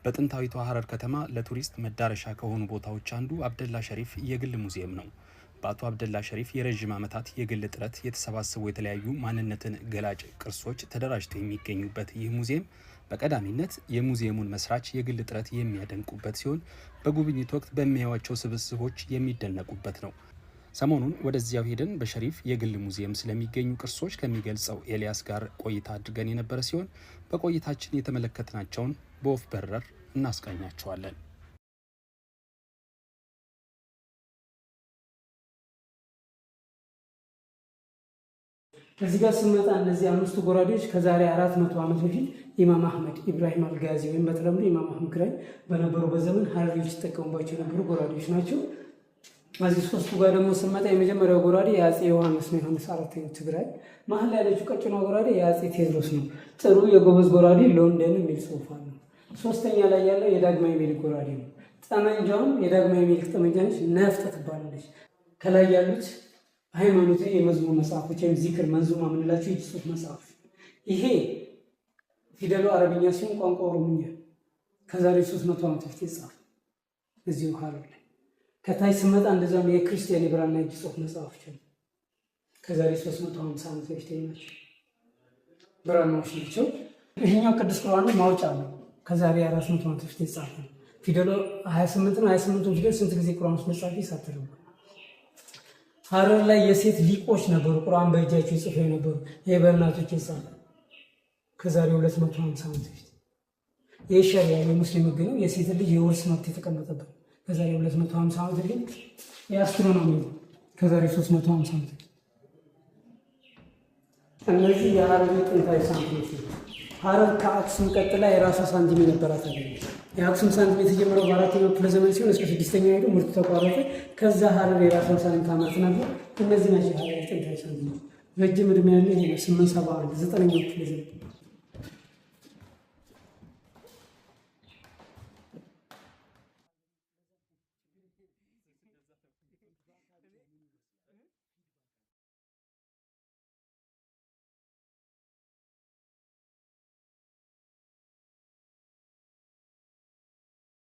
በጥንታዊቷ ሐረር ከተማ ለቱሪስት መዳረሻ ከሆኑ ቦታዎች አንዱ አብደላ ሸሪፍ የግል ሙዚየም ነው። በአቶ አብደላ ሸሪፍ የረጅም ዓመታት የግል ጥረት የተሰባሰቡ የተለያዩ ማንነትን ገላጭ ቅርሶች ተደራጅተው የሚገኙበት ይህ ሙዚየም በቀዳሚነት የሙዚየሙን መስራች የግል ጥረት የሚያደንቁበት ሲሆን በጉብኝት ወቅት በሚያዩዋቸው ስብስቦች የሚደነቁበት ነው። ሰሞኑን ወደዚያው ሄደን በሸሪፍ የግል ሙዚየም ስለሚገኙ ቅርሶች ከሚገልጸው ኤልያስ ጋር ቆይታ አድርገን የነበረ ሲሆን በቆይታችን የተመለከትናቸውን በወፍ በረር እናስቃኛቸዋለን። እዚህ ጋር ስንመጣ እነዚህ አምስቱ ጎራዴዎች ከዛሬ 400 ዓመት በፊት ኢማም አህመድ ኢብራሂም አልጋዚ ወይም በተለምዶ ኢማም አህመድ ግራኝ በነበሩበት ዘመን ሐረሪዎች ይጠቀሙባቸው የነበሩ ጎራዴዎች ናቸው። እዚህ ሶስቱ ጋር ደግሞ ስንመጣ የመጀመሪያው ጎራዴ የአጼ ዮሐንስ ነው። ዮሐንስ አራተኛው ትግራይ። መሀል ላይ ያለችው ቀጭኗ ጎራዴ የአጼ ቴዎድሮስ ነው። ጥሩ የጎበዝ ጎራዴ ሎንደን የሚል ጽሑፍ አለ። ሶስተኛ ላይ ያለው የዳግማዊ ምኒልክ ጎራዴ ነው። ጠመንጃውም የዳግማዊ ምኒልክ ጠመንጃ ነች። ነፍጥ ትባላለች። ከላይ ያሉት ሃይማኖታዊ የመዝሙር መጽሐፎች ወይም ዚክር መንዙማ የምንላቸው የእጅ ጽሑፍ መጽሐፎች። ይሄ ፊደሉ አረብኛ ሲሆን ቋንቋ ኦሮምኛ ከዛሬ 300 ዓመት በፊት የተጻፈ እዚሁ ሐረር ላይ። ከታች ስመጣ እንደዛም የክርስቲያን የብራና የእጅ ጽሑፍ መጽሐፎች ነው። ከዛሬ 350 ዓመት በፊት ናቸው። ብራናዎች ናቸው። ይሄኛው ቅዱስ ቁርአን ማውጫ ነው። ከዛሬ 400 ዓመት በፊት የተጻፈ ነው። ፊደሉ 28 ነው። 28 ፊደል ስንት ጊዜ ቁርአን ውስጥ መጻፍ ይሳተላል። ሐረር ላይ የሴት ሊቆች ነበሩ፣ ቁርአን በእጃቸው ይጽፉ የነበሩ። ይሄ በእናቶች የተጻፈ ከዛሬ 250 ዓመት በፊት። ይህ ሸሪዓ የሙስሊም ሕግ ነው። የሴት ልጅ የውርስ መብት የተቀመጠበት ከዛሬ 250 ዓመት በፊት። የአስትሮኖሚ ከዛሬ 350 ዓመት በፊት። እነዚህ የሐረር ጥንታዊ ሳንቲሞች ነው። ሐረር ከአክሱም ቀጥላ የራሷ ሳንቲም የነበራት አለ። የአክሱም ሳንቲም የተጀመረው በ4ኛው ክፍለ ዘመን ሲሆን እስከ 6ኛው ሄዶ ምርቱ ተቋረጠ። ከዛ ሐረር የራሷን ሳንቲም ታመርት ነበር። እነዚህ ናቸው የሐረር ጥንታዊ ሳንቲሞች። ረጅም ዕድሜ ያለ 871 9ኛው ክፍለ ዘመን